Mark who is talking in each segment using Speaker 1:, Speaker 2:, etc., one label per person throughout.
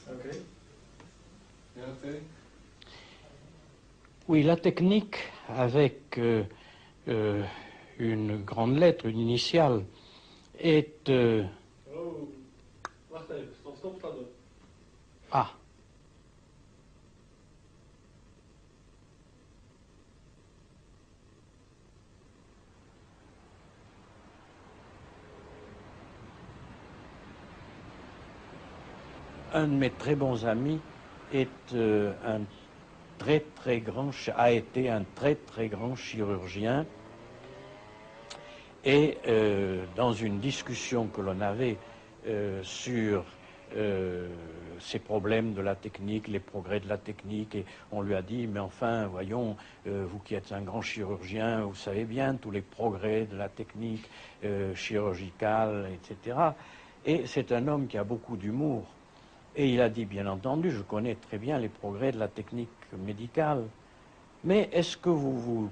Speaker 1: Okay. Yeah,
Speaker 2: oui, la technique avec une grande lettre, une initiale, est...
Speaker 1: Oh, wacht even, stop dat.
Speaker 2: Ah. Un de mes très bons amis est a été un très grand chirurgien, et dans une discussion que l'on avait sur ces problèmes de la technique, les progrès de la technique, et on lui a dit, mais enfin, voyons, vous qui êtes un grand chirurgien, vous savez bien tous les progrès de la technique chirurgicale, etc. Et c'est un homme qui a beaucoup d'humour. Et il a dit, bien entendu, je connais très bien les progrès de la technique médicale, mais est-ce que vous vous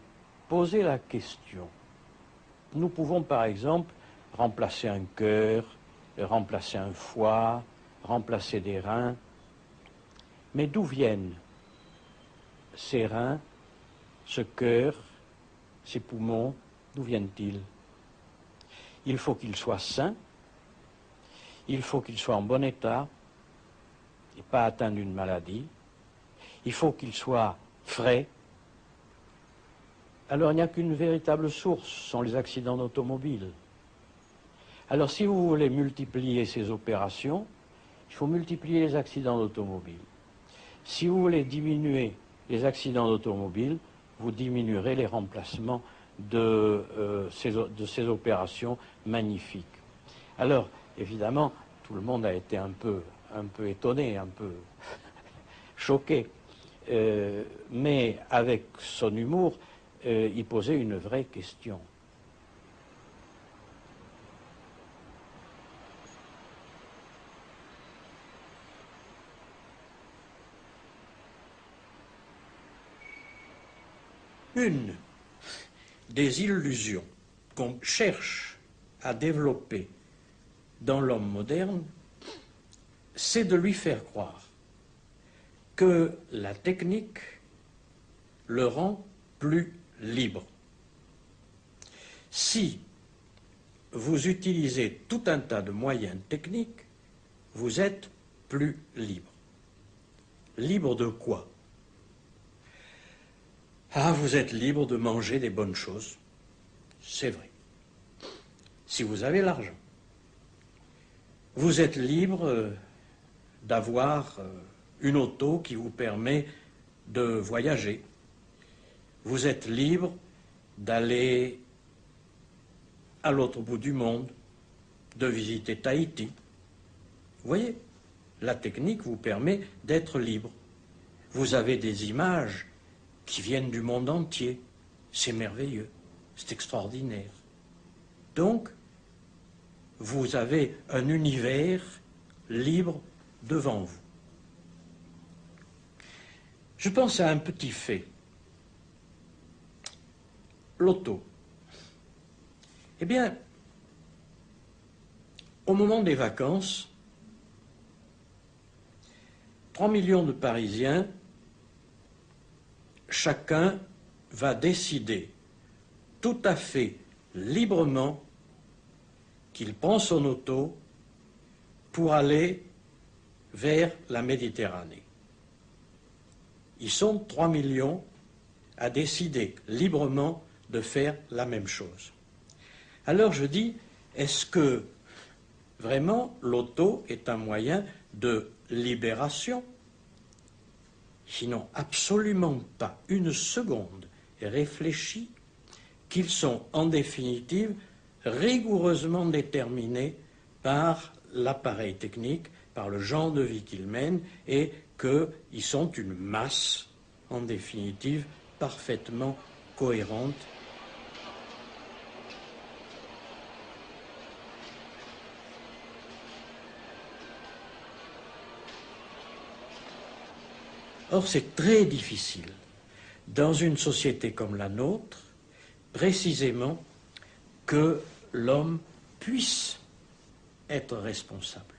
Speaker 2: posez la question? Nous pouvons, par exemple, remplacer un cœur, remplacer un foie, remplacer des reins, mais d'où viennent ces reins, ce cœur, ces poumons, d'où viennent-ils? Il faut qu'ils soient sains, il faut qu'ils soient en bon état, et pas atteint d'une maladie. Il faut qu'il soit frais. Alors il n'y a qu'une véritable source, ce sont les accidents d'automobile. Alors si vous voulez multiplier ces opérations, il faut multiplier les accidents d'automobile. Si vous voulez diminuer les accidents d'automobile, vous diminuerez les remplacements de ces opérations magnifiques. Alors, évidemment, tout le monde a été un peu étonné, un peu choqué. Mais avec son humour, il posait une vraie question. Une des illusions qu'on cherche à développer dans l'homme moderne, c'est de lui faire croire que la technique le rend plus libre. Si vous utilisez tout un tas de moyens techniques, vous êtes plus libre. Libre de quoi? Ah, vous êtes libre de manger des bonnes choses, c'est vrai. Si vous avez l'argent. Vous êtes libre d'avoir une auto qui vous permet de voyager. Vous êtes libre d'aller à l'autre bout du monde, de visiter Tahiti. Vous voyez, la technique vous permet d'être libre. Vous avez des images qui viennent du monde entier. C'est merveilleux, c'est extraordinaire. Donc, vous avez un univers libre devant vous. Je pense à un petit fait. L'auto. Eh bien, au moment des vacances, 3 millions de Parisiens, chacun va décider tout à fait librement qu'il prend son auto pour aller vers la Méditerranée. Ils sont 3 millions à décider librement de faire la même chose. Alors je dis, est-ce que vraiment l'auto est un moyen de libération? Sinon, absolument pas une seconde réfléchie qu'ils sont en définitive rigoureusement déterminés par l'appareil technique, par le genre de vie qu'ils mènent, et qu'ils sont une masse, en définitive, parfaitement cohérente. Or, c'est très difficile, dans une société comme la nôtre, précisément, que l'homme puisse être responsable.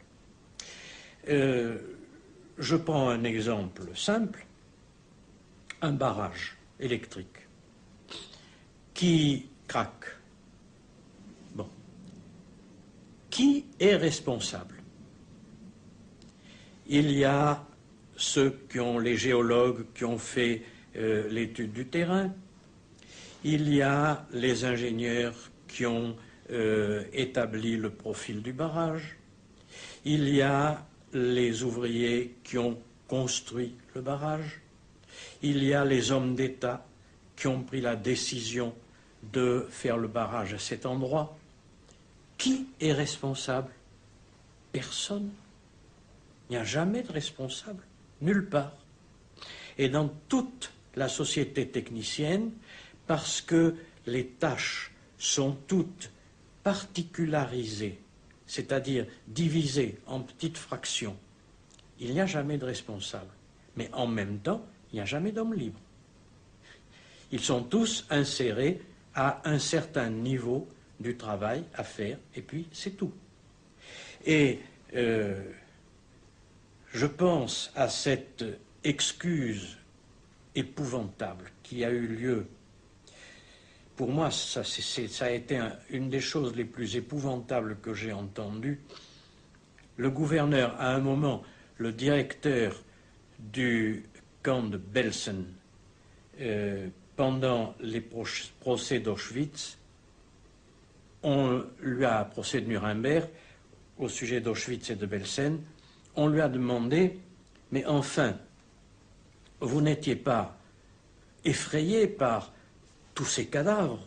Speaker 2: Je prends un exemple simple, un barrage électrique qui craque. Bon. Qui est responsable? Il y a les géologues qui ont fait l'étude du terrain, il y a les ingénieurs qui ont établi le profil du barrage, il y a les ouvriers qui ont construit le barrage, il y a les hommes d'État qui ont pris la décision de faire le barrage à cet endroit. Qui est responsable? Personne. Il n'y a jamais de responsable, nulle part. Et dans toute la société technicienne, parce que les tâches sont toutes particularisées, c'est-à-dire divisées en petites fractions, il n'y a jamais de responsable. Mais en même temps, il n'y a jamais d'homme libre. Ils sont tous insérés à un certain niveau du travail à faire, et puis c'est tout. Et je pense à cette excuse épouvantable qui a eu lieu. Pour moi, ça a été une des choses les plus épouvantables que j'ai entendues. Le gouverneur, à un moment, le directeur du camp de Belsen, pendant les procès d'Auschwitz, on lui a procès de Nuremberg, au sujet d'Auschwitz et de Belsen, on lui a demandé, mais enfin, vous n'étiez pas effrayé par tous ces cadavres?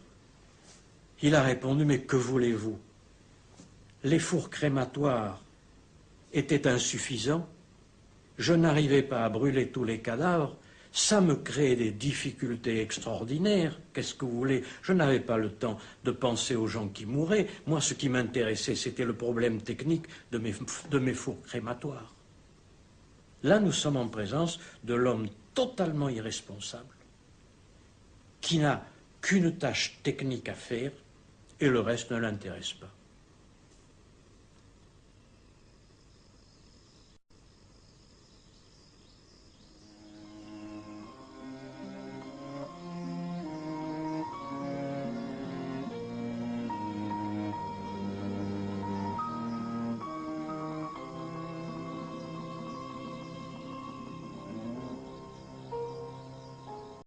Speaker 2: Il a répondu, mais que voulez-vous? Les fours crématoires étaient insuffisants, je n'arrivais pas à brûler tous les cadavres, ça me créait des difficultés extraordinaires. Qu'est-ce que vous voulez? Je n'avais pas le temps de penser aux gens qui mouraient. Moi, ce qui m'intéressait, c'était le problème technique de mes fours crématoires. Là, nous sommes en présence de l'homme totalement irresponsable, qui n'a qu'une tâche technique à faire, et le reste ne l'intéresse pas.